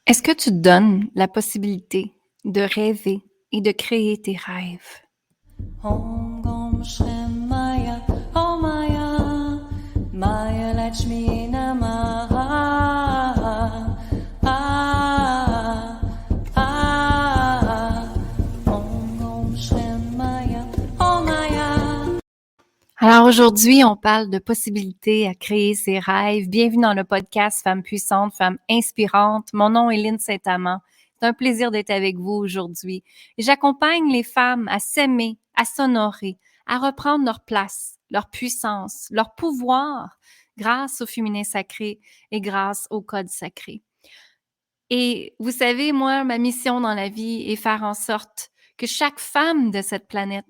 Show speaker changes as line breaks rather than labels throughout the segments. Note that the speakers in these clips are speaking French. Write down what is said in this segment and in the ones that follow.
Est-ce que tu te donnes la possibilité de rêver et de créer tes rêves?
Om Gom Shrem Maya Om Maya Maya Lakshmi Namaha Ah Ah Om Gom Shrem Maya Om Maya.
Alors aujourd'hui, on parle de possibilités à créer ses rêves. Bienvenue dans le podcast Femmes puissantes, Femmes inspirantes. Mon nom est Lynne Saint-Amand. C'est un plaisir d'être avec vous aujourd'hui. Et j'accompagne les femmes à s'aimer, à s'honorer, à reprendre leur place, leur puissance, leur pouvoir grâce au féminin sacré et grâce au code sacré. Et vous savez, moi, ma mission dans la vie est faire en sorte que chaque femme de cette planète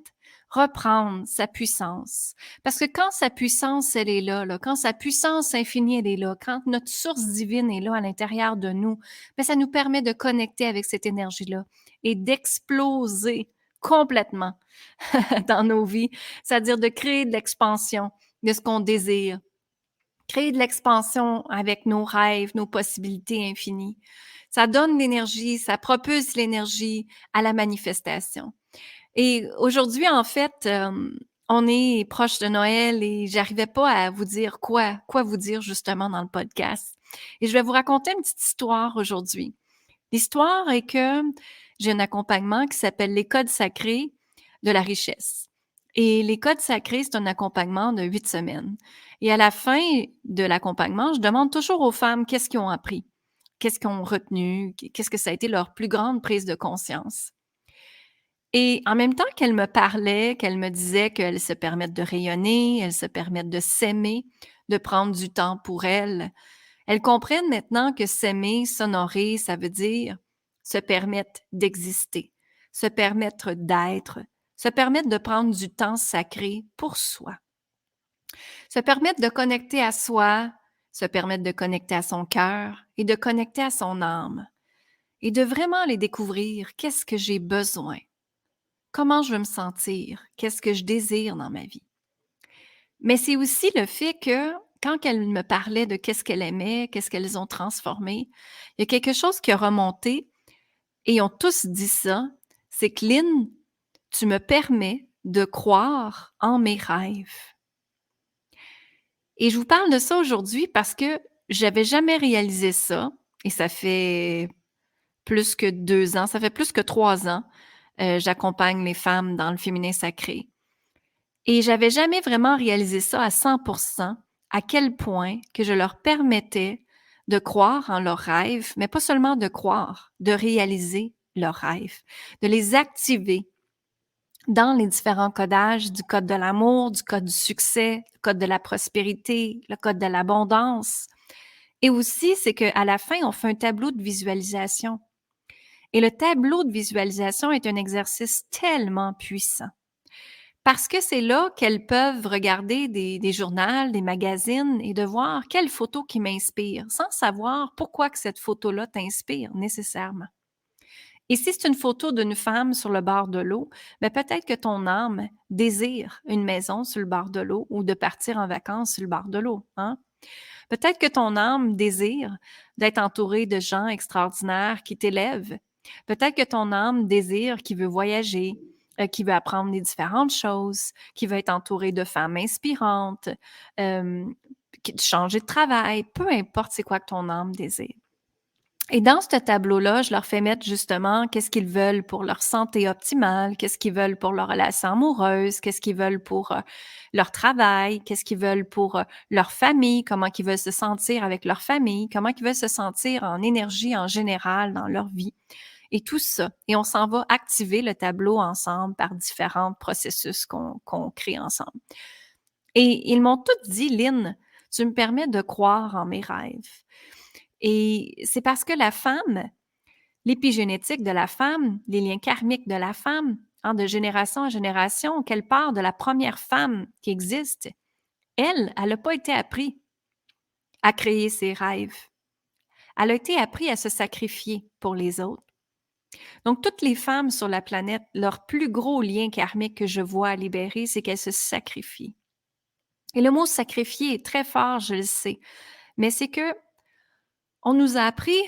reprenne sa puissance. Parce que quand sa puissance, elle est là, quand sa puissance infinie, elle est là, quand notre source divine est là à l'intérieur de nous, bien, ça nous permet de connecter avec cette énergie-là et d'exploser complètement dans nos vies, c'est-à-dire de créer de l'expansion de ce qu'on désire, créer de l'expansion avec nos rêves, nos possibilités infinies. Ça donne l'énergie, ça propulse l'énergie à la manifestation. Et aujourd'hui, en fait, on est proche de Noël et j'arrivais pas à vous dire quoi vous dire justement dans le podcast. Et je vais vous raconter une petite histoire aujourd'hui. L'histoire est que j'ai un accompagnement qui s'appelle les codes sacrés de la richesse. Et les codes sacrés, c'est un accompagnement de 8 semaines. Et à la fin de l'accompagnement, je demande toujours aux femmes qu'est-ce qu'ils ont appris, qu'est-ce qu'ils ont retenu, qu'est-ce que ça a été leur plus grande prise de conscience. Et en même temps qu'elles me parlaient, qu'elles me disaient qu'elles se permettent de rayonner, elles se permettent de s'aimer, de prendre du temps pour elles, elles comprennent maintenant que s'aimer, s'honorer, ça veut dire se permettre d'exister, se permettre d'être, se permettre de prendre du temps sacré pour soi, se permettre de connecter à soi, se permettre de connecter à son cœur et de connecter à son âme et de vraiment les découvrir. Qu'est-ce que j'ai besoin? Comment je veux me sentir? Qu'est-ce que je désire dans ma vie? Mais c'est aussi le fait que quand elles me parlaient de qu'est-ce qu'elles aimaient, qu'est-ce qu'elles ont transformé, il y a quelque chose qui a remonté et ils ont tous dit ça, c'est que Lynn, tu me permets de croire en mes rêves. Et je vous parle de ça aujourd'hui parce que j'avais jamais réalisé ça et ça fait plus que 2 ans, ça fait plus que 3 ans, j'accompagne les femmes dans le féminin sacré. Et j'avais jamais vraiment réalisé ça à 100%, à quel point que je leur permettais de croire en leurs rêves, mais pas seulement de croire, de réaliser leurs rêves, de les activer dans les différents codages du code de l'amour, du code du succès, le code de la prospérité, le code de l'abondance. Et aussi, c'est qu'à la fin, on fait un tableau de visualisation. Et le tableau de visualisation est un exercice tellement puissant. Parce que c'est là qu'elles peuvent regarder des journals, des magazines et de voir quelle photo qui m'inspire, sans savoir pourquoi que cette photo-là t'inspire nécessairement. Et si c'est une photo d'une femme sur le bord de l'eau, ben peut-être que ton âme désire une maison sur le bord de l'eau ou de partir en vacances sur le bord de l'eau, hein? Peut-être que ton âme désire d'être entourée de gens extraordinaires qui t'élèvent. Peut-être que ton âme désire qui veut voyager, qui veut apprendre des différentes choses, qui veut être entourée de femmes inspirantes, euh, changer de travail, peu importe c'est quoi que ton âme désire. Et dans ce tableau-là, je leur fais mettre justement qu'est-ce qu'ils veulent pour leur santé optimale, qu'est-ce qu'ils veulent pour leur relation amoureuse, qu'est-ce qu'ils veulent pour leur travail, qu'est-ce qu'ils veulent pour leur famille, comment ils veulent se sentir avec leur famille, comment ils veulent se sentir en énergie en général dans leur vie. Et tout ça. Et on s'en va activer le tableau ensemble par différents processus qu'on crée ensemble. Et ils m'ont tous dit, Lynn, tu me permets de croire en mes rêves. Et c'est parce que la femme, l'épigénétique de la femme, les liens karmiques de la femme, hein, de génération en génération, qu'elle part de la première femme qui existe, elle n'a pas été appris à créer ses rêves. Elle a été appris à se sacrifier pour les autres. Donc, toutes les femmes sur la planète, leur plus gros lien karmique que je vois à libérer, c'est qu'elles se sacrifient. Et le mot sacrifier est très fort, je le sais, mais c'est que on nous a appris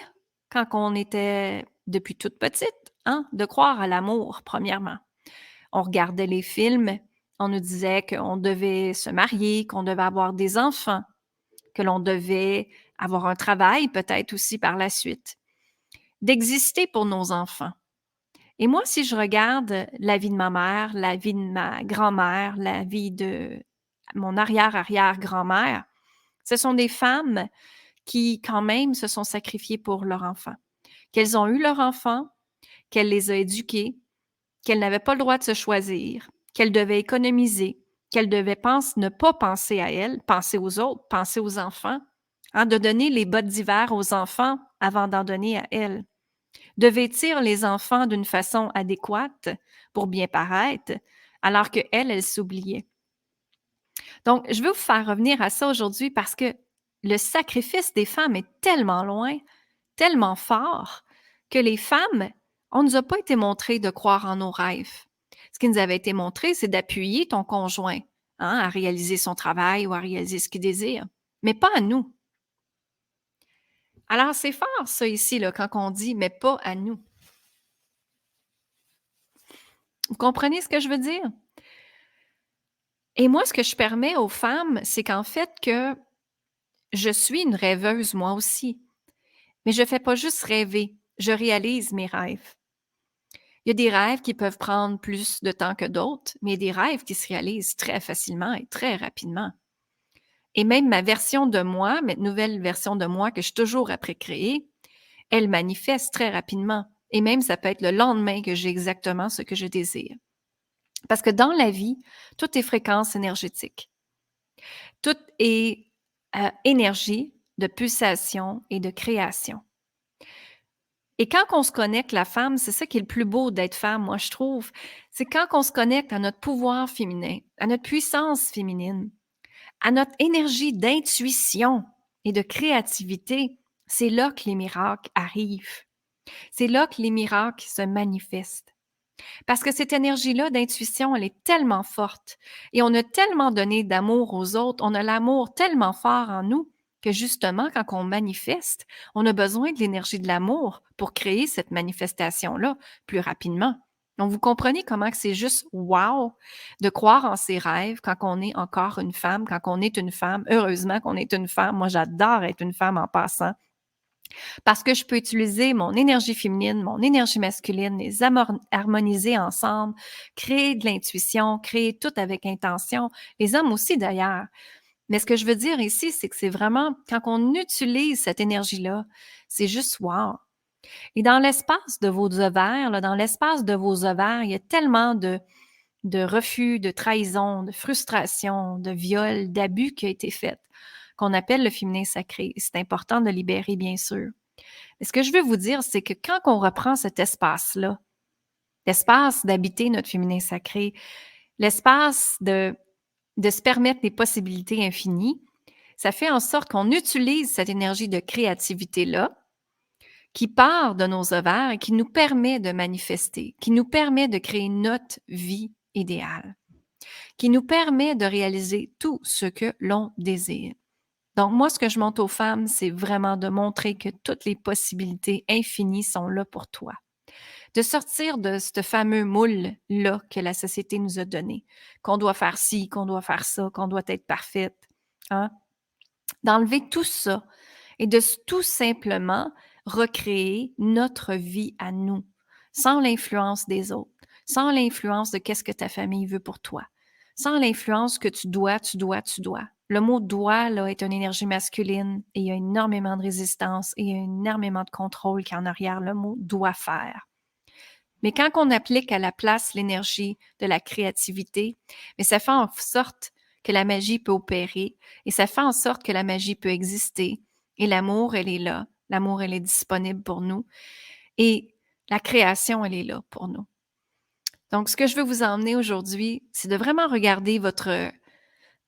quand on était depuis toute petite, hein, de croire à l'amour, premièrement. On regardait les films, on nous disait qu'on devait se marier, qu'on devait avoir des enfants, que l'on devait avoir un travail peut-être aussi par la suite, d'exister pour nos enfants. Et moi, si je regarde la vie de ma mère, la vie de ma grand-mère, la vie de mon arrière-arrière-grand-mère, ce sont des femmes qui, quand même, se sont sacrifiées pour leurs enfants. Qu'elles ont eu leurs enfants, qu'elle les a éduqués, qu'elles n'avaient pas le droit de se choisir, qu'elles devaient économiser, qu'elles devaient ne pas penser à elles, penser aux autres, penser aux enfants, hein, de donner les bottes d'hiver aux enfants avant d'en donner à elles, de vêtir les enfants d'une façon adéquate pour bien paraître, alors qu'elles, elles s'oubliaient. Donc, je veux vous faire revenir à ça aujourd'hui parce que le sacrifice des femmes est tellement loin, tellement fort, que les femmes, on ne nous a pas été montré de croire en nos rêves. Ce qui nous avait été montré, c'est d'appuyer ton conjoint, hein, à réaliser son travail ou à réaliser ce qu'il désire, mais pas à nous. Alors, c'est fort, ça, ici, là, quand on dit « mais pas à nous ». Vous comprenez ce que je veux dire? Et moi, ce que je permets aux femmes, c'est qu'en fait, que je suis une rêveuse, moi aussi. Mais je ne fais pas juste rêver, je réalise mes rêves. Il y a des rêves qui peuvent prendre plus de temps que d'autres, mais il y a des rêves qui se réalisent très facilement et très rapidement. Et même ma version de moi, ma nouvelle version de moi que je suis toujours après créer, elle manifeste très rapidement. Et même, ça peut être le lendemain que j'ai exactement ce que je désire. Parce que dans la vie, tout est fréquence énergétique. Tout est énergie de pulsation et de création. Et quand on se connecte, la femme, c'est ça qui est le plus beau d'être femme, moi, je trouve. C'est quand on se connecte à notre pouvoir féminin, à notre puissance féminine, à notre énergie d'intuition et de créativité, c'est là que les miracles arrivent. C'est là que les miracles se manifestent. Parce que cette énergie-là d'intuition, elle est tellement forte et on a tellement donné d'amour aux autres, on a l'amour tellement fort en nous que justement, quand on manifeste, on a besoin de l'énergie de l'amour pour créer cette manifestation-là plus rapidement. Donc, vous comprenez comment que c'est juste wow de croire en ses rêves quand on est encore une femme, quand on est une femme. Heureusement qu'on est une femme. Moi, j'adore être une femme en passant. Parce que je peux utiliser mon énergie féminine, mon énergie masculine, les harmoniser ensemble, créer de l'intuition, créer tout avec intention. Les hommes aussi, d'ailleurs. Mais ce que je veux dire ici, c'est que c'est vraiment, quand on utilise cette énergie-là, c'est juste wow. Et dans l'espace de vos ovaires, là, dans l'espace de vos ovaires, il y a tellement de refus, de trahison, de frustration, de viol, d'abus qui a été fait, qu'on appelle le féminin sacré. C'est important de libérer, bien sûr. Mais ce que je veux vous dire, c'est que quand on reprend cet espace-là, l'espace d'habiter notre féminin sacré, l'espace de se permettre des possibilités infinies, ça fait en sorte qu'on utilise cette énergie de créativité-là qui part de nos ovaires et qui nous permet de manifester, qui nous permet de créer notre vie idéale, qui nous permet de réaliser tout ce que l'on désire. Donc, moi, ce que je montre aux femmes, c'est vraiment de montrer que toutes les possibilités infinies sont là pour toi. De sortir de ce fameux moule-là que la société nous a donné, qu'on doit faire ci, qu'on doit faire ça, qu'on doit être parfaite. Hein? D'enlever tout ça et de tout simplement recréer notre vie à nous, sans l'influence des autres, sans l'influence de qu'est-ce que ta famille veut pour toi, sans l'influence que tu dois. Le mot doit là, est une énergie masculine et il y a énormément de résistance et il y a énormément de contrôle qui est en arrière le mot doit faire. Mais quand on applique à la place l'énergie de la créativité, mais ça fait en sorte que la magie peut opérer et ça fait en sorte que la magie peut exister et l'amour, elle est là. L'amour, elle est disponible pour nous et la création, elle est là pour nous. Donc, ce que je veux vous emmener aujourd'hui, c'est de vraiment regarder votre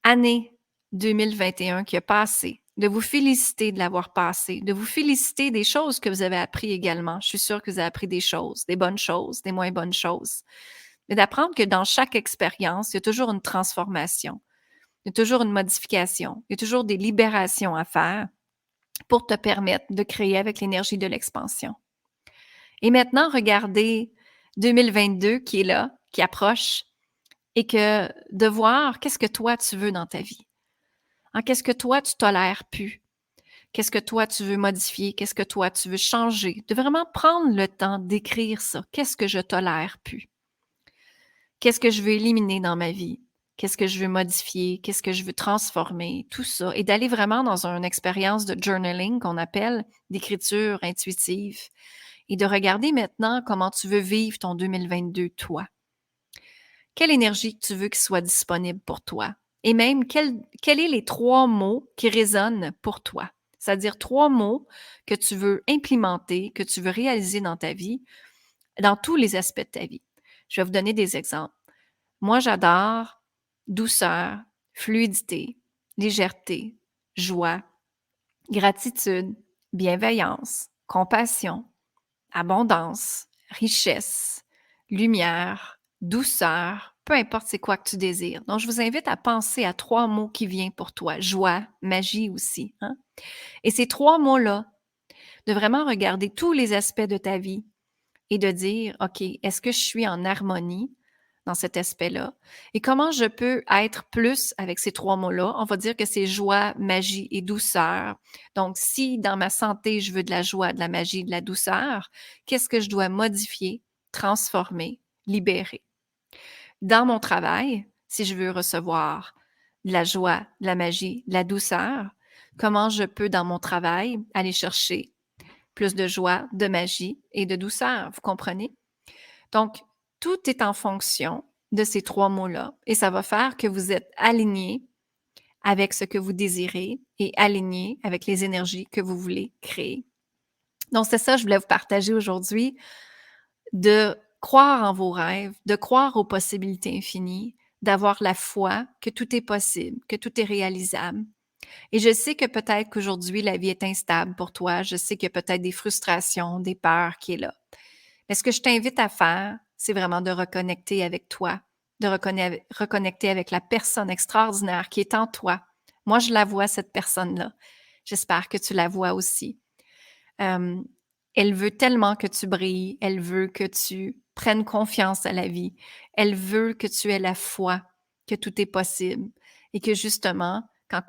année 2021 qui a passé, de vous féliciter de l'avoir passé, de vous féliciter des choses que vous avez appris également. Je suis sûre que vous avez appris des choses, des bonnes choses, des moins bonnes choses. Mais d'apprendre que dans chaque expérience, il y a toujours une transformation, il y a toujours une modification, il y a toujours des libérations à faire pour te permettre de créer avec l'énergie de l'expansion. Et maintenant, regardez 2022 qui est là, qui approche, et que de voir qu'est-ce que toi tu veux dans ta vie. Qu'est-ce que toi tu tolères plus? Qu'est-ce que toi tu veux modifier? Qu'est-ce que toi tu veux changer? De vraiment prendre le temps d'écrire ça. Qu'est-ce que je tolère plus? Qu'est-ce que je veux éliminer dans ma vie? Qu'est-ce que je veux modifier? Qu'est-ce que je veux transformer? Tout ça. Et d'aller vraiment dans une expérience de journaling qu'on appelle d'écriture intuitive et de regarder maintenant comment tu veux vivre ton 2022, toi. Quelle énergie tu veux qu'il soit disponible pour toi? Et même, quels est les 3 mots qui résonnent pour toi? C'est-à-dire 3 mots que tu veux implémenter, que tu veux réaliser dans ta vie, dans tous les aspects de ta vie. Je vais vous donner des exemples. Moi, j'adore douceur, fluidité, légèreté, joie, gratitude, bienveillance, compassion, abondance, richesse, lumière, douceur, peu importe c'est quoi que tu désires. Donc, je vous invite à penser à 3 mots qui viennent pour toi. Joie, magie aussi. Et ces 3 mots-là, de vraiment regarder tous les aspects de ta vie et de dire, OK, est-ce que je suis en harmonie dans cet aspect-là? Et comment je peux être plus avec ces 3 mots-là? On va dire que c'est joie, magie et douceur. Donc, si dans ma santé, je veux de la joie, de la magie, de la douceur, qu'est-ce que je dois modifier, transformer, libérer? Dans mon travail, si je veux recevoir de la joie, de la magie, de la douceur, comment je peux, dans mon travail, aller chercher plus de joie, de magie et de douceur, vous comprenez? Donc, tout est en fonction de ces 3 mots-là et ça va faire que vous êtes aligné avec ce que vous désirez et aligné avec les énergies que vous voulez créer. Donc, c'est ça que je voulais vous partager aujourd'hui, de croire en vos rêves, de croire aux possibilités infinies, d'avoir la foi que tout est possible, que tout est réalisable. Et je sais que peut-être qu'aujourd'hui, la vie est instable pour toi. Je sais qu'il y a peut-être des frustrations, des peurs qui est là. Mais ce que je t'invite à faire, c'est vraiment de reconnecter avec toi, de reconnecter avec la personne extraordinaire qui est en toi. Moi, je la vois, cette personne-là. J'espère que tu la vois aussi. Elle veut tellement que tu brilles. Elle veut que tu prennes confiance à la vie. Elle veut que tu aies la foi que tout est possible et que justement, quand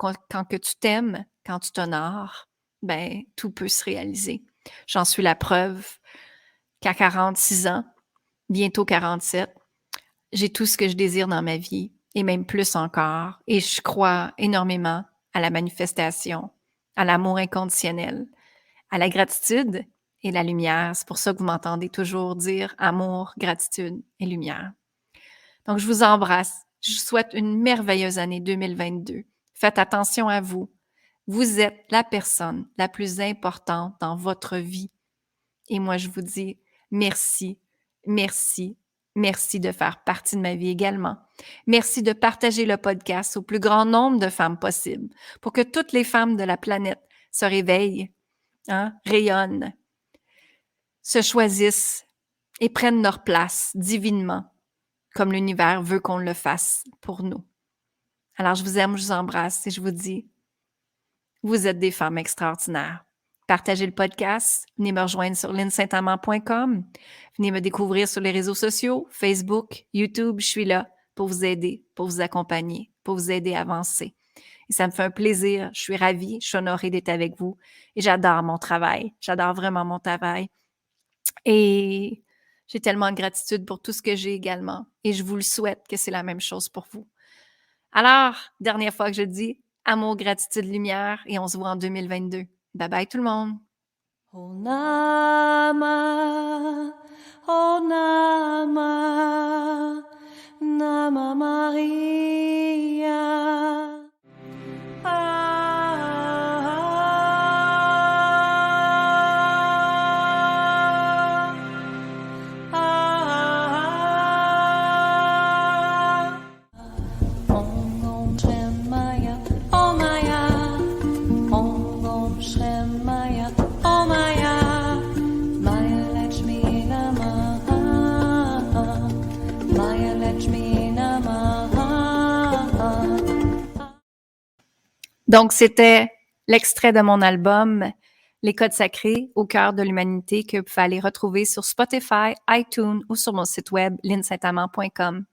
que tu t'aimes, quand tu t'honores, ben tout peut se réaliser. J'en suis la preuve qu'à 46 ans, bientôt 47, j'ai tout ce que je désire dans ma vie et même plus encore. Et je crois énormément à la manifestation, à l'amour inconditionnel, à la gratitude et la lumière. C'est pour ça que vous m'entendez toujours dire amour, gratitude et lumière. Donc, je vous embrasse. Je vous souhaite une merveilleuse année 2022. Faites attention à vous. Vous êtes la personne la plus importante dans votre vie. Et moi, je vous dis merci, merci, merci de faire partie de ma vie également. Merci de partager le podcast au plus grand nombre de femmes possible pour que toutes les femmes de la planète se réveillent, rayonnent, se choisissent et prennent leur place divinement, comme l'univers veut qu'on le fasse pour nous. Alors, je vous aime, je vous embrasse et je vous dis, vous êtes des femmes extraordinaires. Partagez le podcast, venez me rejoindre sur linsaintamant.com, venez me découvrir sur les réseaux sociaux, Facebook, YouTube, je suis là pour vous aider, pour vous accompagner, pour vous aider à avancer. Et ça me fait un plaisir, je suis ravie, je suis honorée d'être avec vous et j'adore mon travail, j'adore vraiment mon travail. Et j'ai tellement de gratitude pour tout ce que j'ai également et je vous le souhaite que c'est la même chose pour vous. Alors, dernière fois que je dis, amour, gratitude, lumière et on se voit en 2022. Bye bye tout le monde!
Oh Nama, oh Nama, Nama Maria. Om Om Shemaya, Om Maya, Om Om Shemaya, Om Maya, Maya Lakshmi Namaha, Maya Lakshmi Namaha.
Donc, c'était l'extrait de mon album Les Codes sacrés au cœur de l'humanité que vous pouvez aller retrouver sur Spotify, iTunes ou sur mon site web linsaintamant.com.